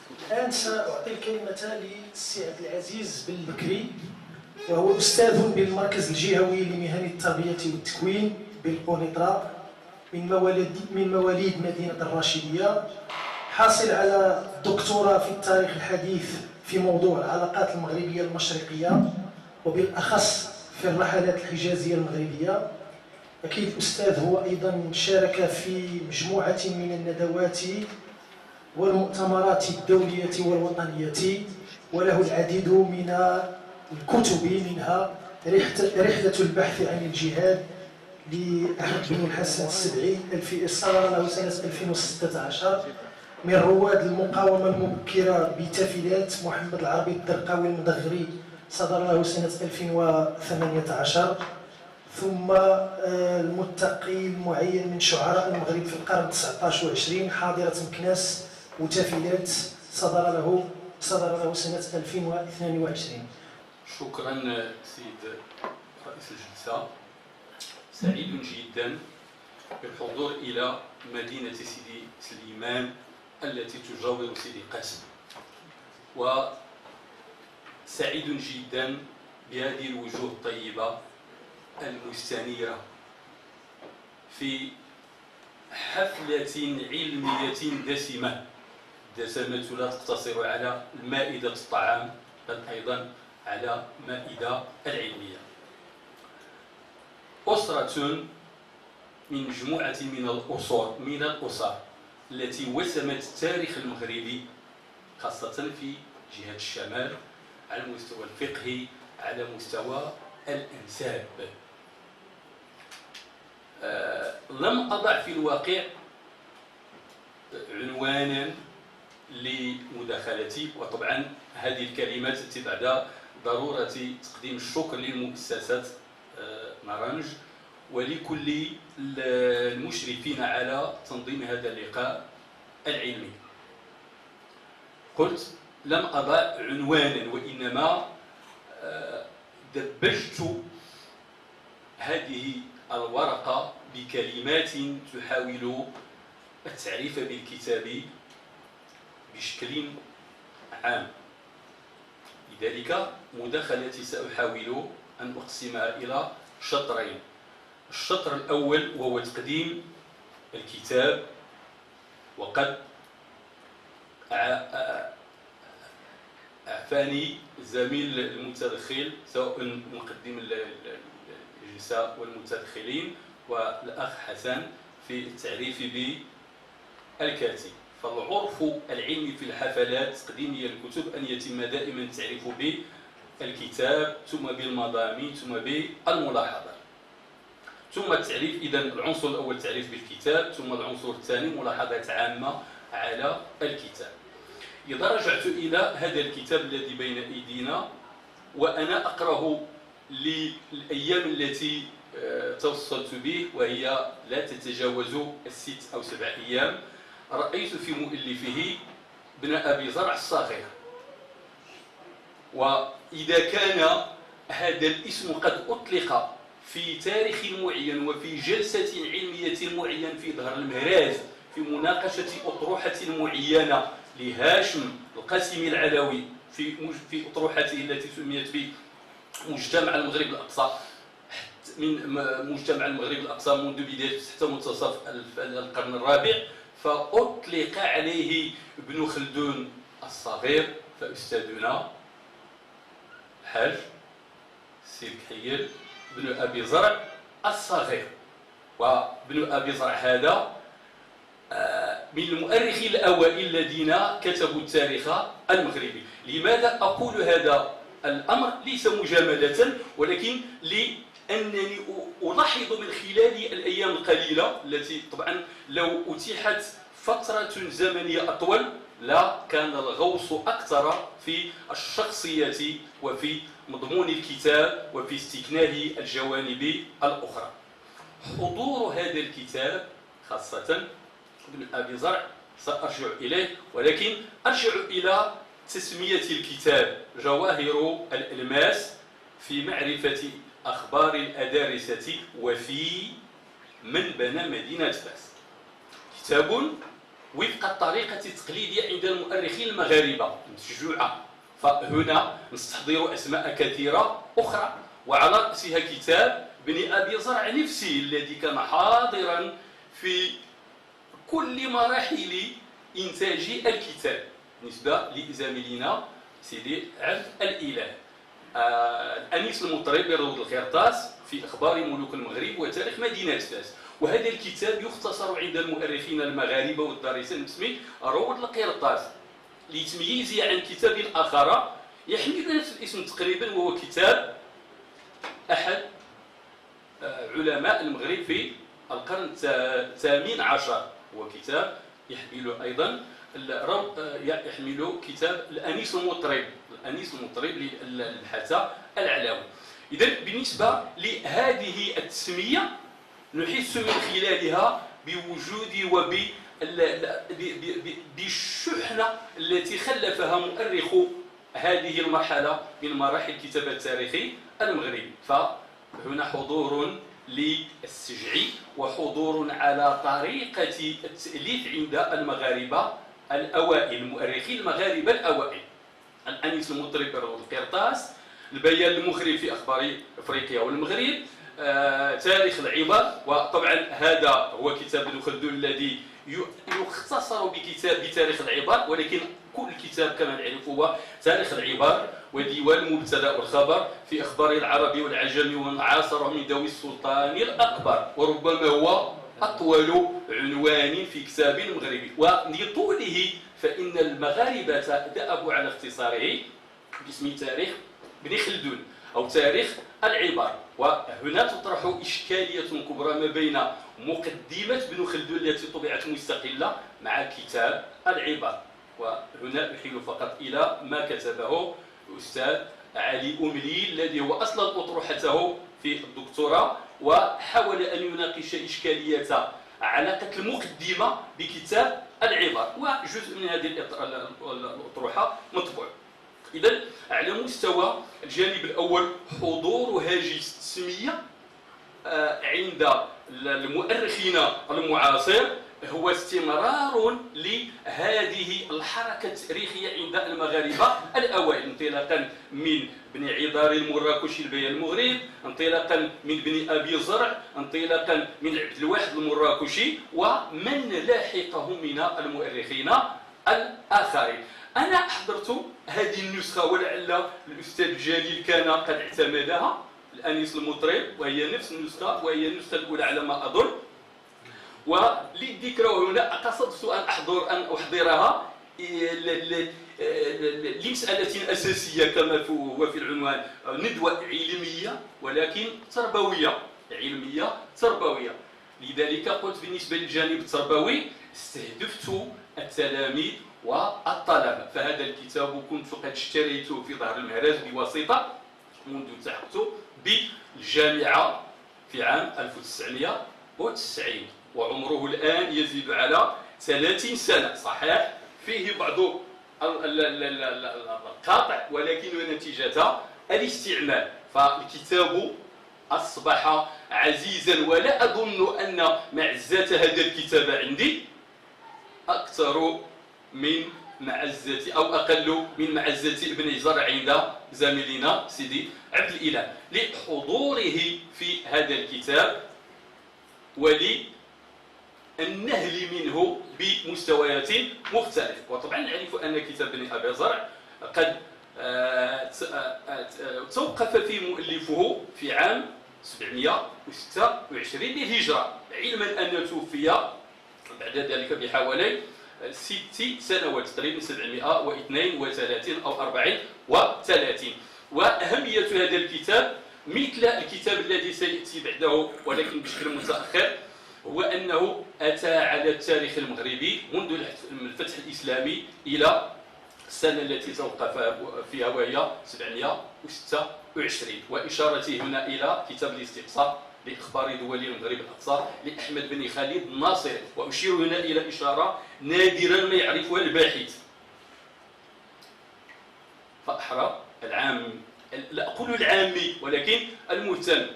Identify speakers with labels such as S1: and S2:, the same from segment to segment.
S1: الآن سأعطي الكلمة للسي عبد العزيز بن بكري، وهو أستاذ بالمركز الجهوي لمهن التربية والتكوين بالقنيطرة من مواليد مدينة الراشدية، حاصل على دكتوراه في التاريخ الحديث في موضوع العلاقات المغربية المشرقية، وبالأخص في الرحلات الحجازية المغربية. أكيد الأستاذ هو أيضا شارك في مجموعة من الندوات والمؤتمرات الدولية والوطنية، وله العديد من الكتب، منها رحلة البحث عن الجهاد لأحمد بن الحسن السبعي صدر له سنة 2016، من رواد المقاومة المبكرة بتافلات محمد العربي الدرقاوي المدغري صدر له سنة 2018، ثم المتقي المعين من شعراء المغرب في القرن 19 و 20 حاضرة مكناس وتافلات صدر له سنة 2022.
S2: شكرا سيد رئيس الجلسة. سعيد جدا بالحضور إلى مدينة سيدي سليمان التي تجاور سيدي قاسم، وسعيد جدا بهذه الوجوه الطيبة المستنيرة في حفلة علمية دسمة لا تقتصر على مائدة الطعام بل أيضا على مائدة العلمية. أسرة من مجموعة من الأسر التي وسمت التاريخ المغربي خاصة في جهة الشمال على المستوى الفقهي، على مستوى الأنساب. لم أضع في الواقع عنوانا لمداخلتي، وطبعا هذه الكلمات تأتي بعد ضرورة تقديم الشكر للمؤسسات نارنج ولكل المشرفين على تنظيم هذا اللقاء العلمي. قلت لم أضع عنوانا، وإنما دبجت هذه الورقة بكلمات تحاول التعريف بالكتاب بشكل عام. لذلك مداخلتي سأحاول أن أقسمها إلى شطرين. الشطر الأول وهو تقديم الكتاب، وقد أعفاني الزميل المتدخل سواء مقدم الجلسة والمتدخلين والأخ حسن في التعريف بالكاتب. فالعرف العلمي في الحفلات تقديمية الكتب أن يتم دائما التعريف بالكتاب ثم بالمضامين ثم بالملاحظات ثم التعريف. إذن العنصر الأول التعريف بالكتاب، ثم العنصر الثاني ملاحظات عامة على الكتاب. إذا رجعت إلى هذا الكتاب الذي بين أيدينا وأنا أقرأه للأيام التي توصلت به، وهي لا تتجاوز 6 أو 7 أيام، رأيت في مؤلفه ابن أبي زرع الصاغر. وإذا كان هذا الاسم قد أطلق في تاريخ معين وفي جلسة علمية معين في ظهر المهراز في مناقشة أطروحة معينة لهاشم القاسمي العلوي في أطروحته التي سميت بمجتمع المغرب الأقصى، من مجتمع المغرب الأقصى منذ بداية حتى منتصف القرن الرابع، فأطلق عليه ابن خلدون الصغير، فأستاذنا الحاج سيد كحيل بن أبي زرع الصغير. وابن أبي زرع هذا من المؤرخين الأوائل الذين كتبوا التاريخ المغربي. لماذا أقول هذا الأمر؟ ليس مجاملة، ولكن لأنني ألاحظ من خلال الأيام القليلة التي طبعا لو أتيحت فترة زمنية أطول لا كان الغوص أكثر في الشخصية وفي مضمون الكتاب وفي استكناه الجوانب الأخرى. حضور هذا الكتاب خاصة ابن أبي زرع سأرجع إليه، ولكن أرجع إلى تسمية الكتاب جواهر الألماس في معرفة أخبار الأدارسة وفي من بنى مدينة فاس. كتاب وفق الطريقة التقليدية عند المؤرخين المغاربة المتشجعة. فهنا نستحضر أسماء كثيرة أخرى، وعلى رأسها كتاب بن أبي زرع نفسه الذي كان حاضرا في كل مراحل إنتاج الكتاب بالنسبة لزميلنا سيدي عبد الإله. الأنيس المطرب بروض القرطاس في أخبار ملوك المغرب وتاريخ مدينة فاس. وهذا الكتاب يختصر عند المؤرخين المغاربة والدارسين باسم روض القرطاس لتمييزه عن كتاب آخر يحمل نفس الاسم تقريبا، وهو كتاب أحد علماء المغرب في القرن الثامن عشر، وكتاب يحمل أيضا يحمل كتاب الأنيس المطرب للحسا العلوي. إذا بالنسبة لهذه التسمية نحس من خلالها بوجود بالشحنة التي خلفها مؤرخ هذه المرحلة من مراحل الكتابة التاريخي المغربي. فهنا حضور للسجع وحضور على طريقة التأليف عند المغاربة الأوائل، المؤرخين المغاربة الأوائل. الأنيس المطرب بروض القرطاس، البيان المخرب في أخبار أفريقيا والمغرب، تاريخ العبر. وطبعا هذا هو كتاب ابن خلدون الذي يختصر بتاريخ العبر، ولكن كل كتاب كما نعرف هو تاريخ العبر وديوان المبتدا والخبر في اخبار العرب والعجم والعاصر من ذوي السلطان الاكبر، وربما هو اطول عنوان في كتاب مغربي. ولطوله فان المغاربه دأبوا على اختصاره باسم تاريخ ابن خلدون او تاريخ العبر. وهنا تطرح إشكالية كبرى ما بين مقدمة ابن خلدون التي طبعت مستقلة مع كتاب العبر. وهنا أحيل فقط إلى ما كتبه الأستاذ علي أملي الذي هو أصلا أطروحته في الدكتوراه، وحاول أن يناقش إشكالية علاقة المقدمة بكتاب العبر، وجزء من هذه الأطروحة مطبوع. إذن على مستوى الجانب الأول حضور هاجس التسمية عند المؤرخين المعاصر هو استمرار لهذه الحركة التاريخية عند المغاربة الأوائل، انطلاقا من بن عذار المراكشي البيان المغرب، انطلاقا من بن أبي زرع، انطلاقا من عبد الواحد المراكشي ومن لاحقهم من المؤرخين الآخرين. أنا أحضرت هذه النسخة ولعل الأستاذ جليل كان قد اعتمدها، الأنيس المطرب، وهي نفس النسخة وهي النسخة الأولى على ما أظن. وللذكرى هنا قصدت أن أحضرها لمسألة أساسية كما هو في العنوان، ندوة علمية ولكن تربوية، علمية تربوية. لذلك قلت بالنسبة للجانب التربوي استهدفت التلاميذ والطلبة. فهذا الكتاب كنت قد اشتريته في ظهر المهراج بواسطة منذ التحقت بالجامعة في عام 1990، وعمره الآن يزيد على 30 سنة. صحيح فيه بعض القاطع ولكن نتيجة الاستعمال، فالكتاب أصبح عزيزا، ولا أظن أن معزة هذا الكتاب عندي أكثر من معزة أو أقل من معزة ابن زرع عند زميلنا سيدي عبد الإله، لحضوره في هذا الكتاب وللنهل منه بمستويات مختلفة. وطبعا نعرف أن كتاب ابن أبي زرع قد توقف في مؤلفه في عام 726 للهجرة، علما أن توفي بعد ذلك بحوالي 6 سنوات تقريبا 732 أو 34. وأهمية هذا الكتاب مثل الكتاب الذي سيأتي بعده ولكن بشكل متأخر هو أنه أتى على التاريخ المغربي منذ الفتح الإسلامي إلى السنة التي توقف فيها وهي 726، وإشارته هنا إلى كتاب الاستقصاء لإخبار دول المغرب الأقصى لأحمد بن خالد الناصري. وأشير هنا إلى إشارة نادرا ما يعرفها الباحث، فأحرى العام، لا أقول العامي ولكن المهتم.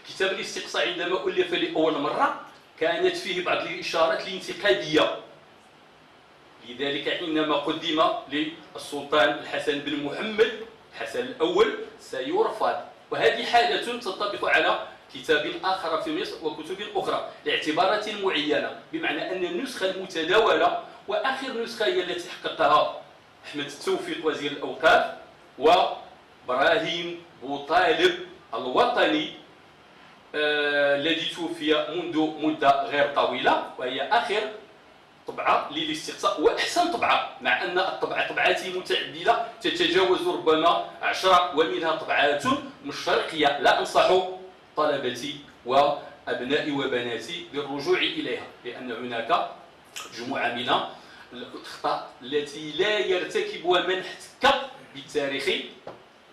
S2: كتاب الاستقصاء عندما ألف لأول مرة كانت فيه بعض الإشارات الانتقادية لذلك حينما قدم للسلطان الحسن بن محمد الحسن الأول سيرفض، وهذه حالة تنطبق على كتاب آخر في مصر وكتب أخرى لاعتبارات معينة، بمعنى أن النسخة المتداولة وآخر نسخة هي التي حققها أحمد التوفيق وزير الأوقاف وإبراهيم بوطالب الوطني الذي توفي منذ مدة غير طويلة، وهي آخر طبعة للاستقصاء وأحسن طبعة، مع أن طبعات متعددة تتجاوز ربما 10 ومنها طبعات مشرقية لا أنصح طلبتي وأبنائي وبناتي بالرجوع إليها، لأن هناك مجموعة من الأخطاء التي لا يرتكبها من احتك بالتاريخ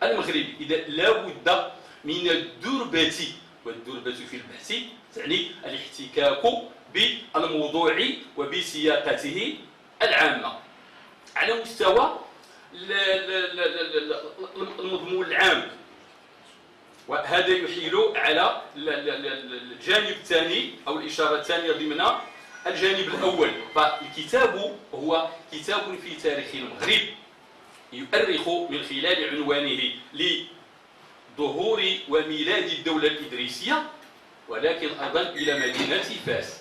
S2: المغربي. إذا لا بد من الدربة، والدربة في البحث تعني الاحتكاك بالموضوع وبسياقته العامة على مستوى المضمون العام، وهذا يحيل على الجانب الثاني أو الإشارة الثانية ضمن الجانب الأول. فالكتاب هو كتاب في تاريخ المغرب يؤرخ من خلال عنوانه لظهور وميلاد الدولة الإدريسية، ولكن أيضا إلى مدينة فاس.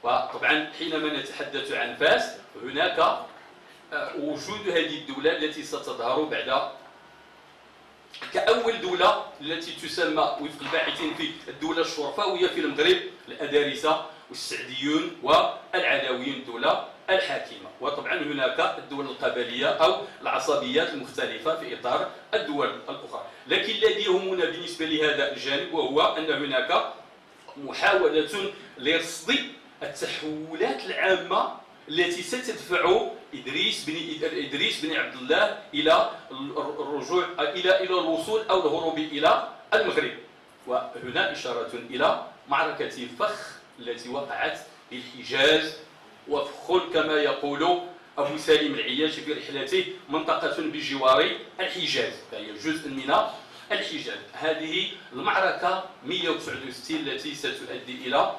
S2: وطبعا حينما نتحدث عن فاس هناك وجود هذه الدولة التي ستظهر بعد كأول دولة التي تسمى وفق الباحثين في الدولة الشرفاوية في المغرب، الأدارسة والسعديون والعلويين الدولة الحاكمة. وطبعا هناك الدول القبلية أو العصبيات المختلفة في إطار الدول الأخرى. لكن الذي يهمنا بالنسبة لهذا الجانب وهو أن هناك محاولة لرصد التحولات العامة التي ستدفع إدريس بن عبد الله إلى الرجوع إلى الوصول أو الهروب إلى المغرب. وهنا إشارة إلى معركة فخ التي وقعت بالحجاز، وفخ كما يقول أبو سالم العياش في رحلته منطقة بجوار الحجاز، فهي جزء من الحجاز. هذه المعركة 169 التي ستؤدي إلى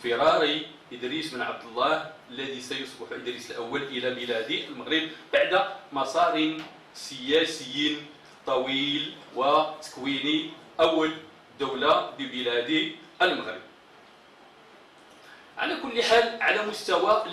S2: فرار إدريس بن عبد الله الذي سيصبح إدريس الأول إلى بلاد المغرب بعد مسار سياسي طويل وتكوين أول دولة ببلاد المغرب. على كل حال على مستوى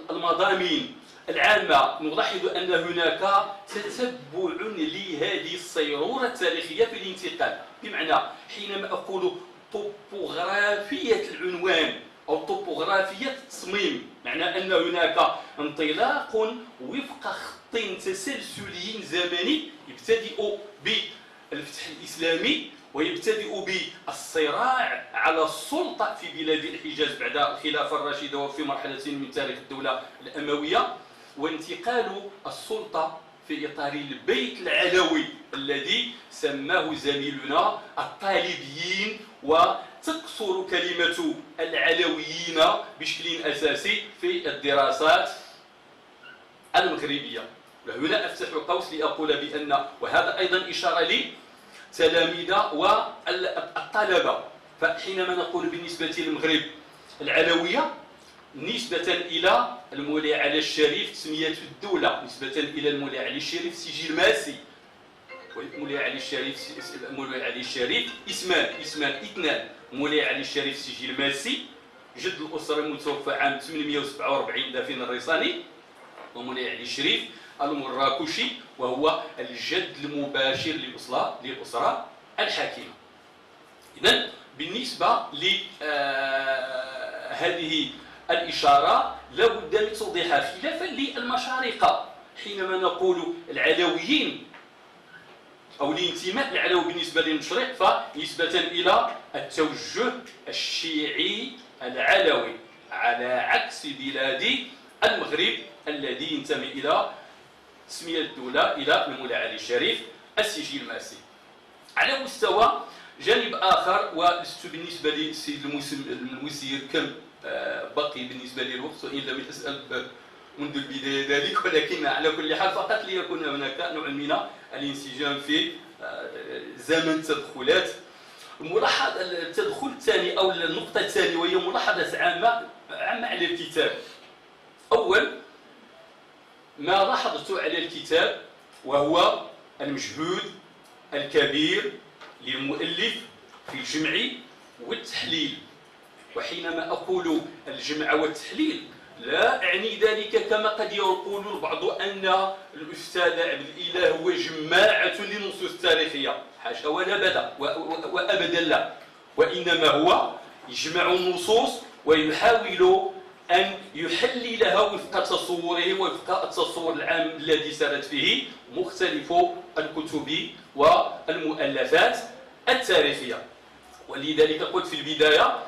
S2: المضامين العامة نلاحظ أن هناك تتبع لهذه الصيرورة التاريخية في الانتقال، بمعنى حينما أقول طوبوغرافية العنوان أو طوبوغرافية التصميم، معنى أن هناك انطلاق وفق خط تسلسلي زمني يبتدئ بالفتح الإسلامي ويبتدئ بالصراع على السلطة في بلاد الحجاز بعد الخلافة الراشدة وفي مرحلة من تاريخ الدولة الأموية، وانتقال السلطة في إطار البيت العلوي الذي سماه زميلنا الطالبيين، وتقصر كلمة العلويين بشكل أساسي في الدراسات المغربية. هنا أفتح قوس لأقول بأن، وهذا أيضا إشارة لي تلاميذ والطلبة، فحينما نقول بالنسبة للمغرب العلوية نسبة إلى المولى علي الشريف تسمية الدولة، نسبة إلى المولى علي الشريف سجل ماسي، والمولى علي الشريف اسمان اثنان، مولاي علي الشريف سجل ماسي جد الأسرة المتوفى عام 847 دافن الريصاني، ومولاي علي الشريف المراكشي وهو الجد المباشر للأسرة الحاكمة. إذن بالنسبة لهذه الإشارة لا بد من توضيحها، خلافا للمشارقة حينما نقول العلويين أو الانتماء العلوي بالنسبة للمشرق فنسبة إلى التوجه الشيعي العلوي، على عكس بلاد المغرب الذي ينتمي إلى تسمية الدولة إلى المولى علي الشريف السجل الماسي. على مستوى جانب آخر، ولست بالنسبة للسيد المسير كم بقي بالنسبة لي الوقت، وإن لم أسأل منذ البداية ذلك، ولكن على كل حال فقط ليكون هناك نوع من الانسجام في زمن التدخلات. الملاحظة التدخل الثاني أو النقطة الثانية وهي ملاحظة عامة على الكتاب. أول ما لاحظت على الكتاب وهو المجهود الكبير للمؤلف في الجمع والتحليل. وحينما أقول الجمع والتحليل لا أعني ذلك كما قد يقول البعض أن الأستاذ عبد الإله هو جماعة للنصوص التاريخية، حاشا ولا بدا وأبدا لا، وإنما هو يجمع النصوص ويحاول أن يحللها وفق تصوره وفق التصور العام الذي سرت فيه مختلف الكتب والمؤلفات التاريخية. ولذلك قلت في البداية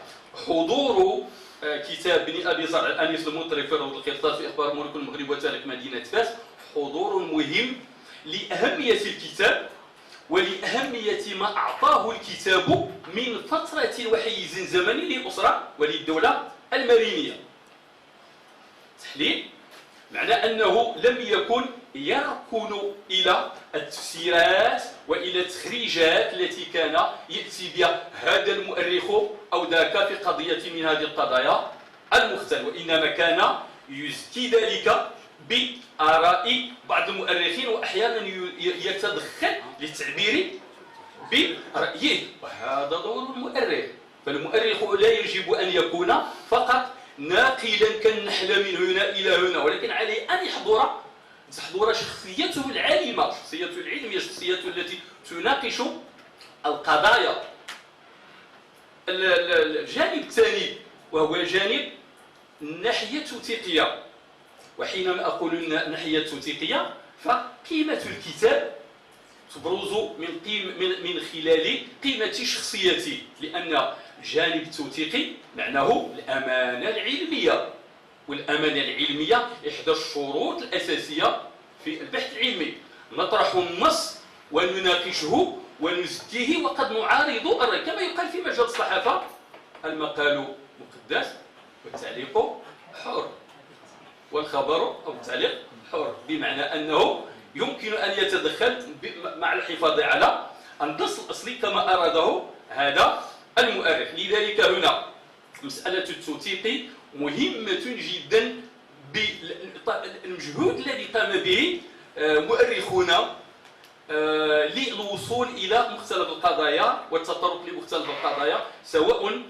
S2: حضور كتاب بن أبي زرع الأنيس المطرب في روض القرطاس في أخبار ملوك المغرب وتاريخ مدينة فاس حضور مهم لأهمية الكتاب ولأهمية ما أعطاه الكتاب من فترة وحيز زمني للأسرة وللدولة المرينية. تحليل معنى أنه لم يكن يركن إلى التفسيرات وإلى التخريجات التي كان يأتي بها هذا المؤرخ أو ذاك في قضية من هذه القضايا المختلفة، وإنما كان يزكي ذلك بآراء بعض المؤرخين وأحيانا يتدخل للتعبير برأيه، وهذا دور المؤرخ. فالمؤرخ لا يجب أن يكون فقط ناقلا كالنحل من هنا إلى هنا، ولكن عليه أن تحضر شخصيته العالمة، شخصيته العلمية، شخصيته التي تناقش القضايا. الجانب الثاني وهو جانب الناحية التوثيقية. وحينما أقول الناحية التوثيقية فقيمة الكتاب تبرز من خلال قيمة شخصيته، لأن الجانب التوثيقي معناه الأمانة العلمية، والأمانة العلمية إحدى الشروط الأساسية في البحث العلمي. نطرح النص ونناقشه ونزكيه وقد نعارض الرأي، كما يقال في مجال الصحافة المقال مقدس والتعليق حر، والخبر أو التعليق حر، بمعنى أنه يمكن أن يتدخل مع الحفاظ على النص الأصلي كما أراده هذا المؤرخ. لذلك هنا مسألة التوثيق مهمة جدا بالمجهود الذي قام به مؤرخون للوصول إلى مختلف القضايا والتطرق لمختلف القضايا، سواء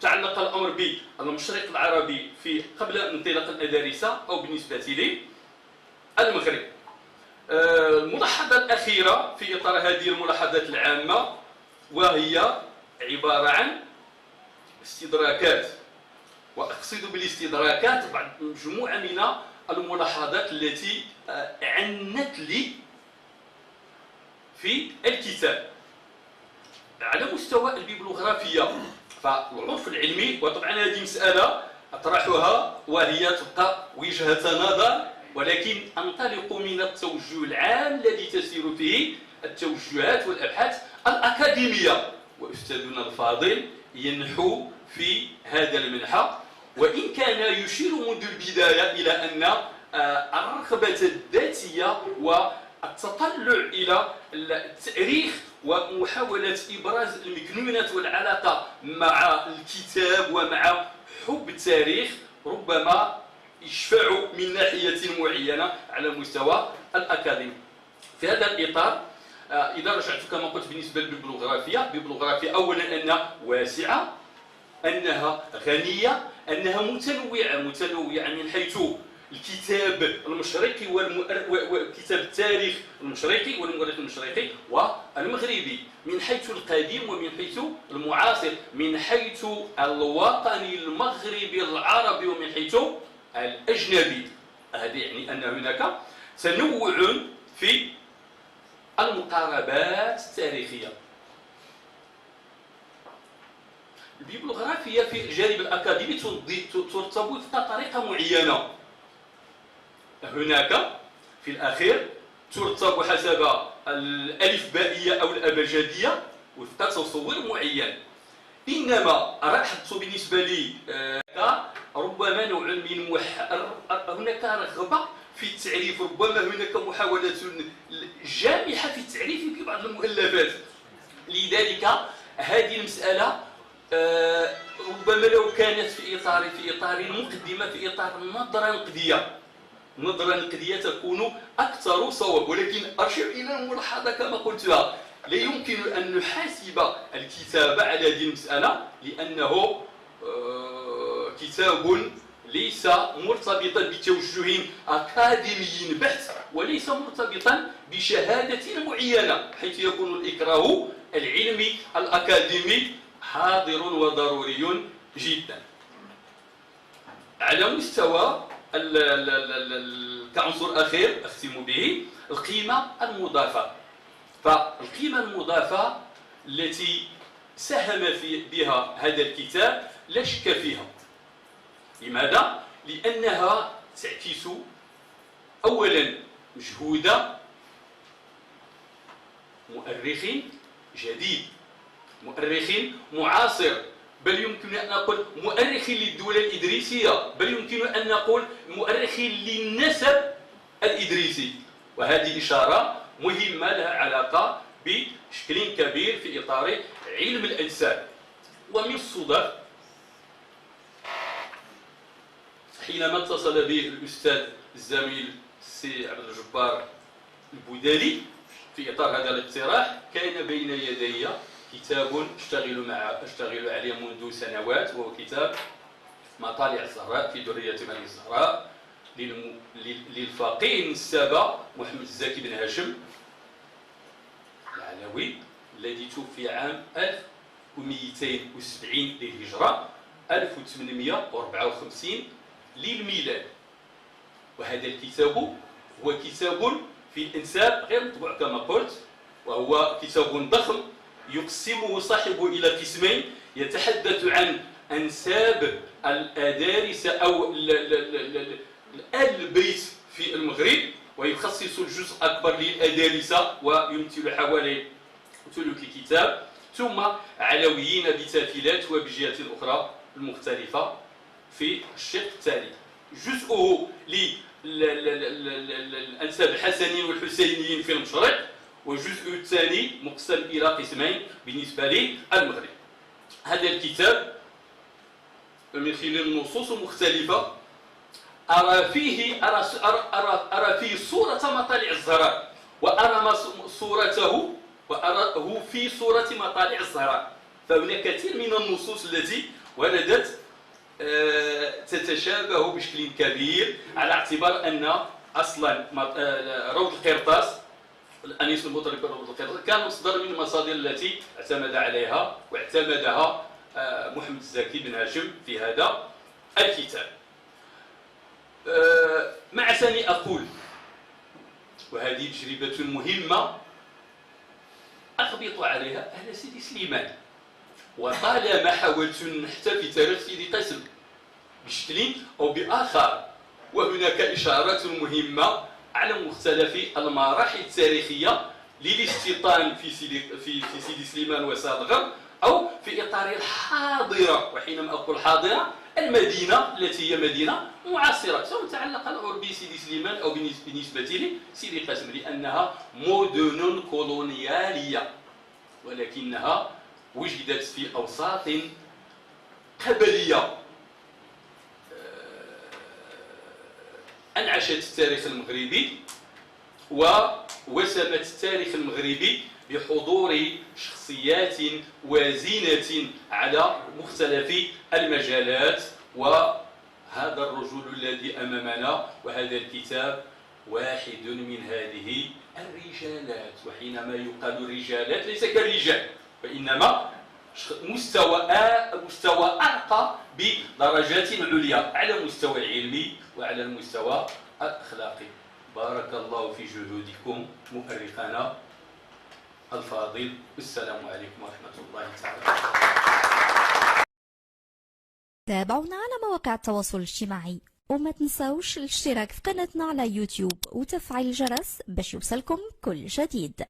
S2: تعلق الأمر بالمشرق العربي في قبل انطلاق المدارسة أو بالنسبة للمغرب. الملاحظة الأخيرة في إطار هذه الملاحظات العامة وهي عبارة عن استدراكات، وأقصد بالاستدراكات بعض مجموعة من الملاحظات التي عنت لي في الكتاب على مستوى البيبلوغرافية. فالعرف العلمي، وطبعا هذه مسألة أطرحها وهي تبقى وجهة نظر، ولكن أنطلق من التوجه العام الذي تسير فيه التوجهات والأبحاث الأكاديمية، وأستاذنا الفاضل ينحو في هذا المنحى، وإن كان يشير منذ البداية إلى أن الرغبة الذاتية والتطلع إلى التاريخ ومحاولة إبراز المكنونات والعلاقة مع الكتاب ومع حب التاريخ ربما يشفع من ناحية معينة على المستوى الأكاديمي. في هذا الإطار إذا رجعت كما قلت بالنسبة للبيبلوغرافيا، البيبلوغرافيا أولا أنها واسعة، أنها غنية، أنها متنوعة من حيث الكتاب المشرقي وكتاب التاريخ المشرقي والمؤرخ المشرقي والمغربي، من حيث القديم ومن حيث المعاصر، من حيث الوطني المغربي العربي ومن حيث الأجنبي. هذا يعني أن هناك تنوع في المقاربات التاريخية. البيبلوغرافيا في الجانب الأكاديمي ترتبط بطريقة معينة، هناك في الأخير ترتب حسب الألفبائية أو الأبجدية وفق تصور معين. إنما لاحظت بالنسبة لي ربما نوع من هناك رغبة في التعريف، ربما هناك محاولة جامحة في التعريف في بعض المؤلفات. لذلك هذه المسألة ربما لو كانت في إطار المقدمة، في إطار النظرة النقدية نظرة نقدية تكون أكثر صواب، ولكن أرجع إلى الملاحظة كما قلتها، لا يمكن أن نحاسب الكتاب على هذه المسألة لأنه كتاب ليس مرتبطا بتوجه أكاديمي بحت، وليس مرتبطا بشهادة معينة، حيث يكون الإكراه العلمي الأكاديمي حاضر وضروري جدا. على مستوى كعنصر أخير أختم به القيمة المضافة. فالقيمة المضافة التي ساهم بها هذا الكتاب لا شك فيها. لماذا؟ لأنها تعكس أولا مجهود مؤرخ جديد، مؤرخ معاصر، بل يمكن أن نقول مؤرخ للدولة الإدريسية، بل يمكن أن نقول مؤرخ للنسب الإدريسي. وهذه إشارة مهمة لها علاقة بشكل كبير في إطار علم الأنساب. ومن الصدف حينما اتصل بي الأستاذ الزميل السي عبد الجبار البودالي في إطار هذا الاقتراح، كان بين يدي كتاب أشتغل عليه منذ سنوات، وهو كتاب مطالع الزهراء في درية بني الزهراء للفقيه النسابة محمد الزكي بن هاشم العلوي، الذي توفي عام 1270 للهجرة 1854 للميلاد. وهذا الكتاب هو كتاب في الإنساب غير مطبوع كما قلت، وهو كتاب ضخم يقسمه صاحبه إلى قسمين، يتحدث عن أنساب الأدارسة أو آل البيت في المغرب، ويخصص الجزء الأكبر للأدارسة ويمثل حوالي ثلث الكتاب، ثم علويين بتافلات وبجهات أخرى المختلفة في الشق التالي. جزءه للأنساب الحسنيين والحسينيين في المشرق، والجزء الثاني مقسم إلى قسمين بالنسبة للمغرب. هذا الكتاب من خلال النصوص المختلفة أرى فيه صورة مطالع الزهراء، وأرى صورته وأراه في صورة مطالع الزهراء. فهناك كثير من النصوص التي وردت تتشابه بشكل كبير، على اعتبار أن أصلا روض القرطاس، الأنيس المطرب روض القرطاس، كان مصدر من المصادر التي اعتمد عليها واعتمدها محمد الزكي بن هاشم في هذا الكتاب. مع ثاني أقول، وهذه تجربة مهمة أخبط عليها أهل سيدي سليمان، وطالما حاولت نحتى في تاريخ سيدي قاسم بشكل أو بآخر، وهناك إشارات مهمة على مختلف المراحل التاريخية للاستيطان في سيدي سليمان وسادغر، أو في إطار الحاضرة. وحينما أقول حاضرة، المدينة التي هي مدينة معاصرة، سواء تعلق الأمر بسيدي سليمان أو بالنسبة لسيدي قاسم، لأنها مدن كولونيالية، ولكنها وجدت في أوساط قبلية أنعشت التاريخ المغربي ووسمت التاريخ المغربي بحضور شخصيات وازنة على مختلف المجالات. وهذا الرجل الذي أمامنا وهذا الكتاب واحد من هذه الرجالات. وحينما يقال الرجالات ليس كالرجال، وإنما مستوى أرقى بدرجات عليا على المستوى العلمي وعلى المستوى الأخلاقي. بارك الله في جهودكم مؤرخنا الفاضل، والسلام عليكم ورحمة الله تعالى.
S3: تابعونا على مواقع التواصل الاجتماعي، وما تنسوش الاشتراك في قناتنا على يوتيوب وتفعيل الجرس باش يوصلكم كل جديد.